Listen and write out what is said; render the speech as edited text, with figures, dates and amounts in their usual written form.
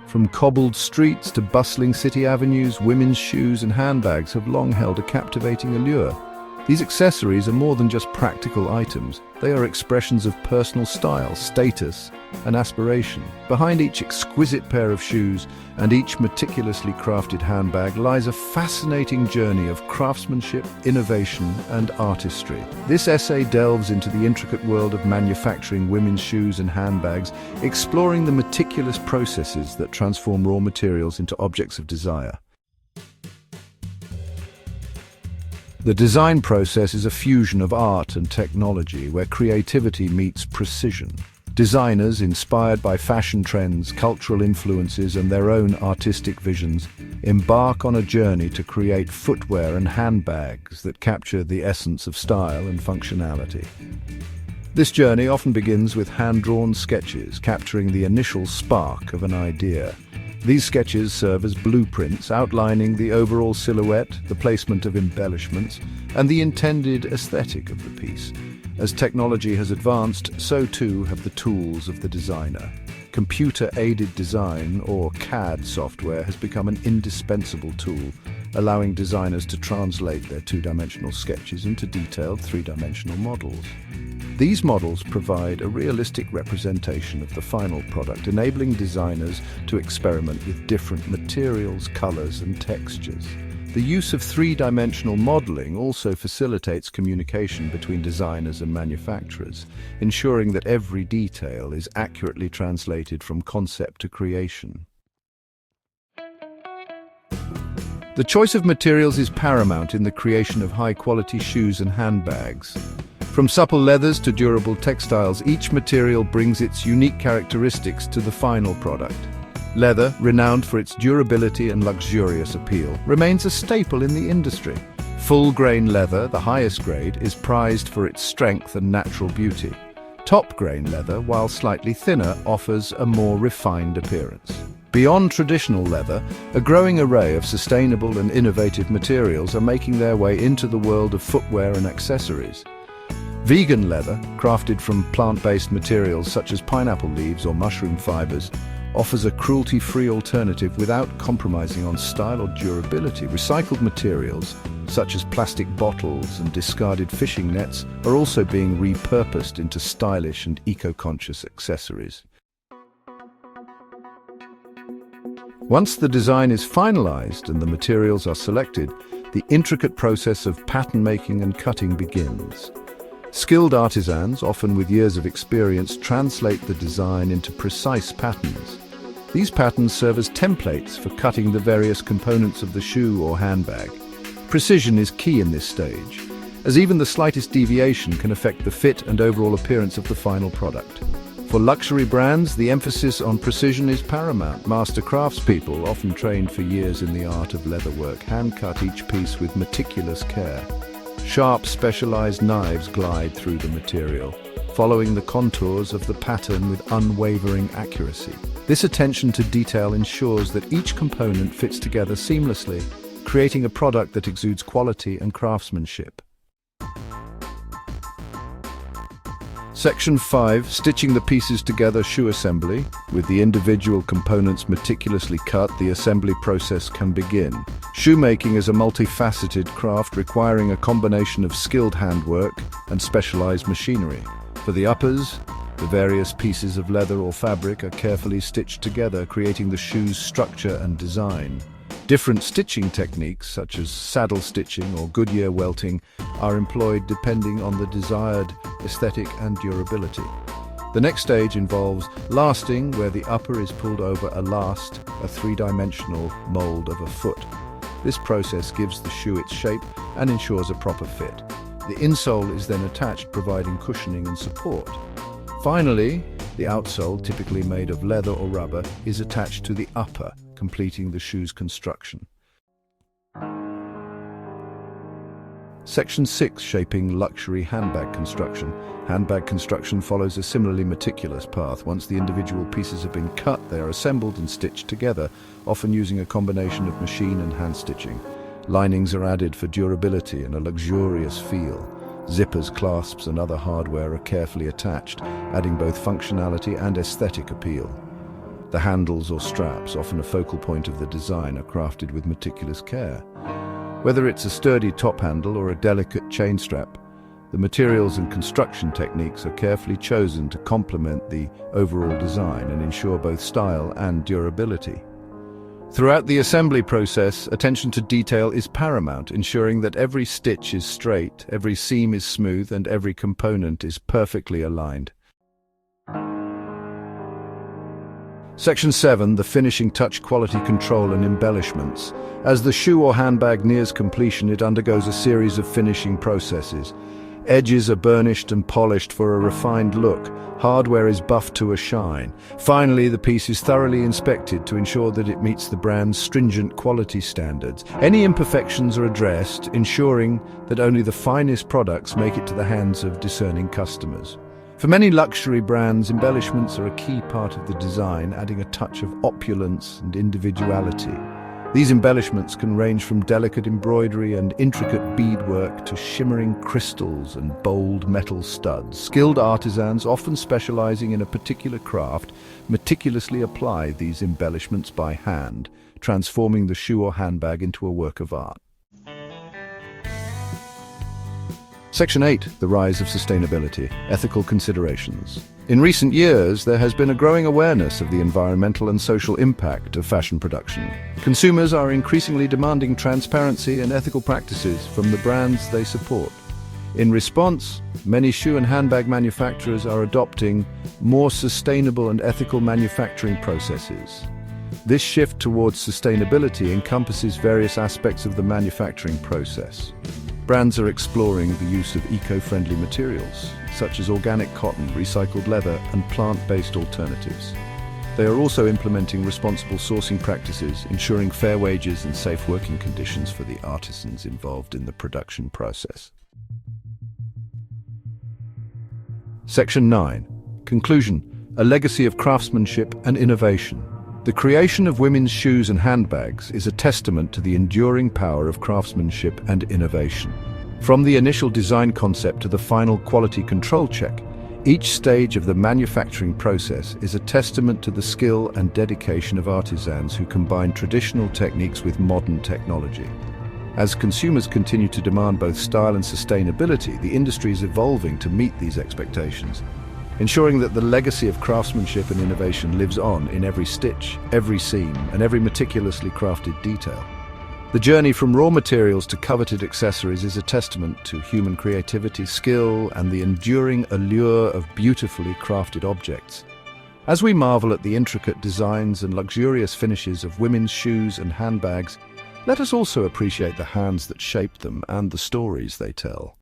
From cobbled streets to bustling city avenues, women's shoes and handbags have long held a captivating allure. These accessories are more than just practical items. They are expressions of personal style, status, and aspiration. Behind each exquisite pair of shoes and each meticulously crafted handbag lies a fascinating journey of craftsmanship, innovation, and artistry. This essay delves into the intricate world of manufacturing women's shoes and handbags, exploring the meticulous processes that transform raw materials into objects of desire. The design process is a fusion of art and technology where creativity meets precision. Designers, inspired by fashion trends, cultural influences, and their own artistic visions, embark on a journey to create footwear and handbags that capture the essence of style and functionality. This journey often begins with hand-drawn sketches, capturing the initial spark of an idea. These sketches serve as blueprints, outlining the overall silhouette, the placement of embellishments, and the intended aesthetic of the piece. As technology has advanced, so too have the tools of the designer. Computer-aided design, or CAD software, has become an indispensable tool, allowing designers to translate their two-dimensional sketches into detailed three-dimensional models. These models provide a realistic representation of the final product, enabling designers to experiment with different materials, colors, and textures. The use of three-dimensional modeling also facilitates communication between designers and manufacturers, ensuring that every detail is accurately translated from concept to creation. The choice of materials is paramount in the creation of high-quality shoes and handbags. From supple leathers to durable textiles, each material brings its unique characteristics to the final product. Leather, renowned for its durability and luxurious appeal, remains a staple in the industry. Full-grain leather, the highest grade, is prized for its strength and natural beauty. Top-grain leather, while slightly thinner, offers a more refined appearance. Beyond traditional leather, a growing array of sustainable and innovative materials are making their way into the world of footwear and accessories. Vegan leather, crafted from plant-based materials such as pineapple leaves or mushroom fibers, offers a cruelty-free alternative without compromising on style or durability. Recycled materials, such as plastic bottles and discarded fishing nets, are also being repurposed into stylish and eco-conscious accessories. Once the design is finalized and the materials are selected, the intricate process of pattern making and cutting begins. Skilled artisans, often with years of experience, translate the design into precise patterns. These patterns serve as templates for cutting the various components of the shoe or handbag. Precision is key in this stage, as even the slightest deviation can affect the fit and overall appearance of the final product. For luxury brands, the emphasis on precision is paramount. Master craftspeople, often trained for years in the art of leatherwork, hand-cut each piece with meticulous care. Sharp, specialized knives glide through the material, following the contours of the pattern with unwavering accuracy. This attention to detail ensures that each component fits together seamlessly, creating a product that exudes quality and craftsmanship. Section 5. Stitching the pieces together, shoe assembly. With the individual components meticulously cut, the assembly process can begin. Shoemaking is a multifaceted craft requiring a combination of skilled handwork and specialized machinery. For the uppers, the various pieces of leather or fabric are carefully stitched together, creating the shoe's structure and design. Different stitching techniques, such as saddle stitching or Goodyear welting, are employed depending on the desired aesthetic and durability. The next stage involves lasting, where the upper is pulled over a last, a three-dimensional mold of a foot. This process gives the shoe its shape and ensures a proper fit. The insole is then attached, providing cushioning and support. Finally, the outsole, typically made of leather or rubber, is attached to the upper, completing the shoe's construction. Section 6. Shaping luxury handbag construction. Handbag construction follows a similarly meticulous path. Once the individual pieces have been cut, they are assembled and stitched together, often using a combination of machine and hand stitching. Linings are added for durability and a luxurious feel. Zippers, clasps, and other hardware are carefully attached, adding both functionality and aesthetic appeal. The handles or straps, often a focal point of the design, are crafted with meticulous care. Whether it's a sturdy top handle or a delicate chain strap, the materials and construction techniques are carefully chosen to complement the overall design and ensure both style and durability. Throughout the assembly process, attention to detail is paramount, ensuring that every stitch is straight, every seam is smooth, and every component is perfectly aligned. Section 7. The finishing touch: quality control and embellishments. As the shoe or handbag nears completion, it undergoes a series of finishing processes. Edges are burnished and polished for a refined look. Hardware is buffed to a shine. Finally, the piece is thoroughly inspected to ensure that it meets the brand's stringent quality standards. Any imperfections are addressed, ensuring that only the finest products make it to the hands of discerning customers. For many luxury brands, embellishments are a key part of the design, adding a touch of opulence and individuality. These embellishments can range from delicate embroidery and intricate beadwork to shimmering crystals and bold metal studs. Skilled artisans, often specializing in a particular craft, meticulously apply these embellishments by hand, transforming the shoe or handbag into a work of art. Section 8. The rise of sustainability: ethical considerations. In recent years, there has been a growing awareness of the environmental and social impact of fashion production. Consumers are increasingly demanding transparency and ethical practices from the brands they support. In response, many shoe and handbag manufacturers are adopting more sustainable and ethical manufacturing processes. This shift towards sustainability encompasses various aspects of the manufacturing process. Brands are exploring the use of eco-friendly materials, such as organic cotton, recycled leather, and plant-based alternatives. They are also implementing responsible sourcing practices, ensuring fair wages and safe working conditions for the artisans involved in the production process. Section 9. Conclusion: a legacy of craftsmanship and innovation. The creation of women's shoes and handbags is a testament to the enduring power of craftsmanship and innovation. From the initial design concept to the final quality control check, each stage of the manufacturing process is a testament to the skill and dedication of artisans who combine traditional techniques with modern technology. As consumers continue to demand both style and sustainability, the industry is evolving to meet these expectations, ensuring that the legacy of craftsmanship and innovation lives on in every stitch, every seam, and every meticulously crafted detail. The journey from raw materials to coveted accessories is a testament to human creativity, skill, and the enduring allure of beautifully crafted objects. As we marvel at the intricate designs and luxurious finishes of women's shoes and handbags, let us also appreciate the hands that shaped them and the stories they tell.